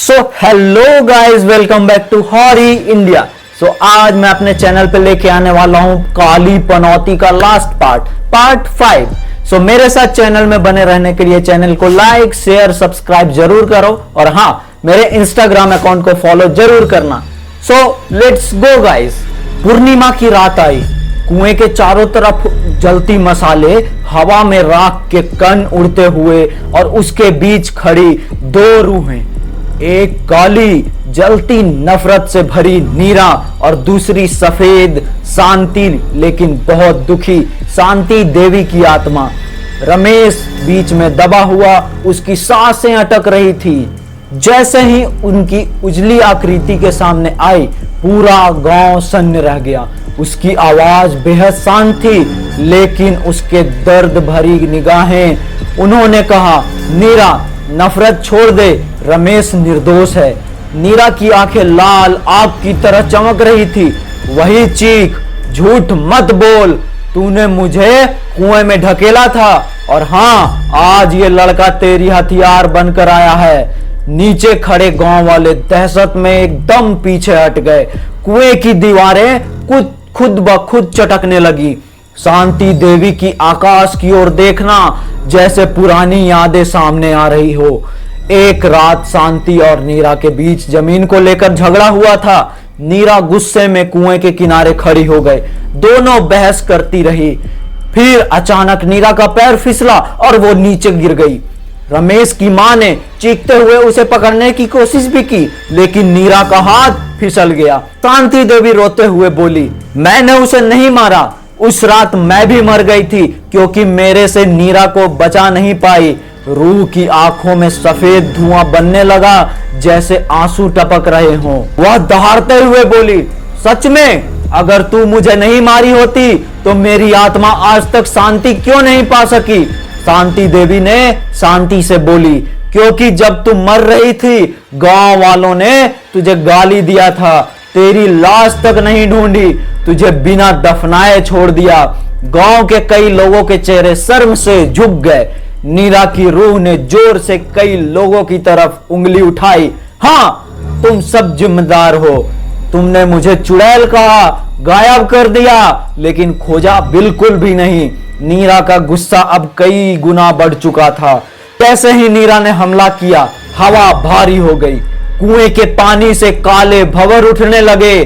So hello guys, welcome back to हॉरी India. आज मैं अपने चैनल पे लेके आने वाला हूं काली पनौती का लास्ट पार्ट 5। मेरे साथ चैनल में बने रहने के लिए चैनल को लाइक शेयर सब्सक्राइब जरूर करो और हाँ, मेरे इंस्टाग्राम अकाउंट को फॉलो जरूर करना। Let's go guys. पूर्णिमा की रात आई। कुएं के चारों तरफ जलती मसाले, हवा में राख के कण उड़ते हुए और उसके बीच खड़ी दो रूहें, एक काली जलती नफरत से भरी नीरा और दूसरी सफेद शांति लेकिन बहुत दुखी शांति देवी की आत्मा। रमेश बीच में दबा हुआ, उसकी सांसें अटक रही थी। जैसे ही उनकी उजली आकृति के सामने आई, पूरा गांव सन्न रह गया। उसकी आवाज बेहद शांत थी, लेकिन उसके दर्द भरी निगाहें। उन्होंने कहा, नीरा नफरत छोड़ दे, रमेश निर्दोष है। नीरा की आंखें लाल आग की तरह चमक रही थी। वही चीख, झूठ मत बोल, तूने मुझे कुएं में ढकेला था और हाँ, आज ये लड़का तेरी हथियार बनकर आया है। नीचे खड़े गांव वाले दहशत में एकदम पीछे हट गए। कुएं की दीवारें खुद ब खुद चटकने लगी। शांति देवी की आकाश की ओर देखना जैसे पुरानी यादें सामने आ रही हो। एक रात शांति और नीरा के बीच जमीन को लेकर झगड़ा हुआ था। नीरा गुस्से में कुएं के किनारे खड़ी हो गए। दोनों बहस करती रही। फिर अचानक नीरा का पैर फिसला और वो नीचे गिर गई। रमेश की मां ने चीखते हुए उसे पकड़ने की कोशिश भी की, लेकिन नीरा का हाथ फिसल गया। शांति देवी रोते हुए बोली, मैंने उसे नहीं मारा। उस रात मैं भी मर गई थी क्योंकि मेरे से नीरा को बचा नहीं पाई। रूह की आंखों में सफेद धुआं बनने लगा, जैसे आंसू टपक रहे हों। वह दहाड़ते हुए बोली, सच में अगर तू मुझे नहीं मारी होती तो मेरी आत्मा आज तक शांति क्यों नहीं पा सकी? शांति देवी ने शांति से बोली, क्योंकि जब तू मर रही थी, गांव वालों ने तुझे गाली दिया था, तेरी लाश तक नहीं ढूंढी, तुझे बिना दफनाए छोड़ दिया। गांव के कई लोगों के चेहरे शर्म से झुक गए। नीरा की रूह ने जोर से कई लोगों की तरफ उंगली उठाई। हाँ, तुम सब जिम्मेदार हो। तुमने मुझे चुड़ैल कहा, गायब कर दिया, लेकिन खोजा बिल्कुल भी नहीं। नीरा का गुस्सा अब कई गुना बढ़ चुका था। जैसे ही नीरा ने हमला किया, हवा भारी हो गई। कुएं के पानी से काले भंवर उठने लगे,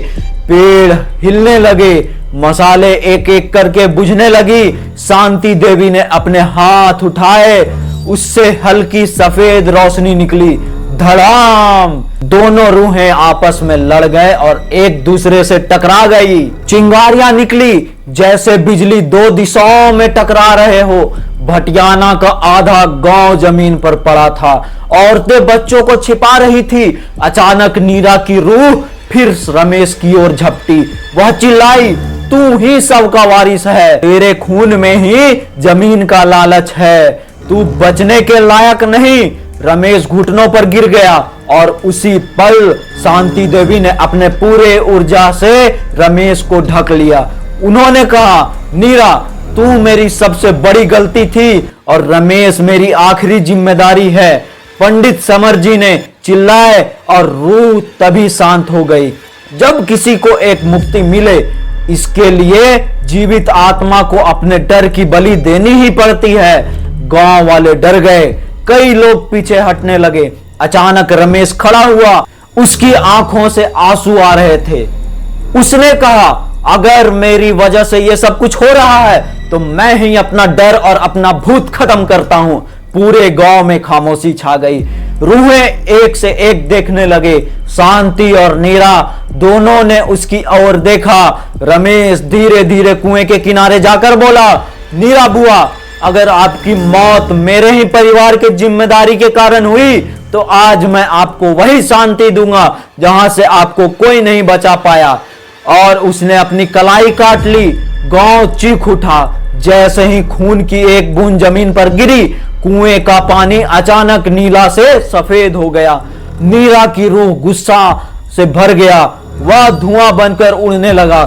पेड़ हिलने लगे, मसाले एक एक करके बुझने लगी। शांति देवी ने अपने हाथ उठाए, उससे हल्की सफेद रोशनी निकली। धड़ाम! दोनों रूहें आपस में लड़ गए और एक दूसरे से टकरा गई। चिंगारियां निकली जैसे बिजली दो दिशाओं में टकरा रहे हो। भटियाना का आधा गांव जमीन पर पड़ा था। औरतें बच्चों को छिपा रही थी। अचानक नीरा की रूह फिर रमेश की ओर झपटी। वह चिल्लाई, तू ही सबका वारिस है, तेरे खून में ही जमीन का लालच है, तू बचने के लायक नहीं। रमेश घुटनों पर गिर गया और उसी पल शांति देवी ने अपने पूरे ऊर्जा से रमेश को ढक लिया। उन्होंने कहा, नीरा तू मेरी सबसे बड़ी गलती थी और रमेश मेरी आखिरी जिम्मेदारी है। पंडित समर जी ने चिल्लाए और रूह तभी शांत हो गई। जब किसी को एक मुक्ति मिले, इसके लिए जीवित आत्मा को अपने डर की बलि देनी ही पड़ती है। गांव वाले डर गए, कई लोग पीछे हटने लगे। अचानक रमेश खड़ा हुआ, उसकी आंखों से आंसू आ रहे थे। उसने कहा, अगर मेरी वजह से ये सब कुछ हो रहा है तो मैं ही अपना डर और अपना भूत खत्म करता हूं। पूरे गांव में खामोशी छा गई। रूहें एक से एक देखने लगे। शांति और नीरा दोनों ने उसकी ओर देखा। रमेश धीरे धीरे कुएं के किनारे जाकर बोला, नीरा बुआ, अगर आपकी मौत मेरे ही परिवार के जिम्मेदारी के कारण हुई तो आज मैं आपको वही शांति दूंगा जहां से आपको कोई नहीं बचा पाया। और उसने अपनी कलाई काट ली। गांव चीख उठा। जैसे ही खून की एक बूंद जमीन पर गिरी, कुएं का पानी अचानक नीला से सफेद हो गया। नीरा की रूह गुस्सा से भर गया। वह धुआं बनकर उड़ने लगा।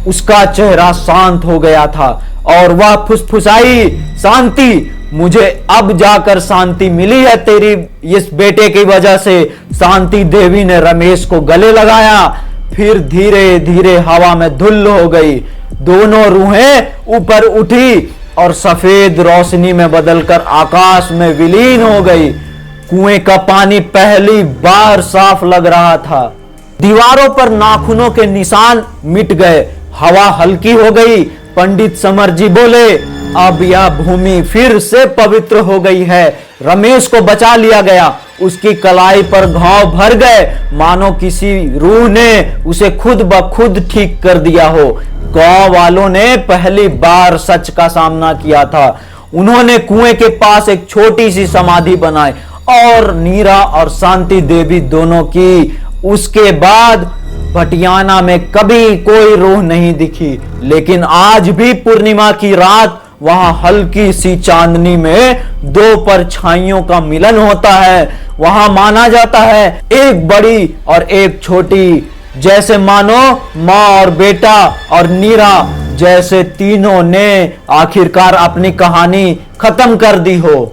उसका चेहरा शांत हो गया था और वह फुसफुसाई, शांति मुझे अब जाकर शांति मिली है तेरी इस बेटे की वजह से। शांति देवी ने रमेश को गले लगाया, फिर धीरे धीरे हवा में धुल्ल हो गई। दोनों रूहें ऊपर उठी और सफेद रोशनी में बदलकर आकाश में विलीन हो गई। कुएं का पानी पहली बार साफ लग रहा था। दीवारों पर नाखूनों के निशान मिट गए। हवा हल्की हो गई। पंडित समर जी बोले, अब यह भूमि फिर से पवित्र हो गई है। रमेश को बचा लिया गया। उसकी कलाई पर घाव भर गए, मानो किसी रूह ने उसे खुद ब खुद ठीक कर दिया हो। गांव वालों ने पहली बार सच का सामना किया था। उन्होंने कुएं के पास एक छोटी सी समाधि बनाई और नीरा और शांति देवी दोनों की। उसके बाद भटियाना में कभी कोई रूह नहीं दिखी, लेकिन आज भी पूर्णिमा की रात वहां हल्की सी चांदनी में दो परछाइयों का मिलन होता है। वहां माना जाता है एक बड़ी और एक छोटी, जैसे मानो माँ और बेटा और नीरा जैसे तीनों ने आखिरकार अपनी कहानी खत्म कर दी हो।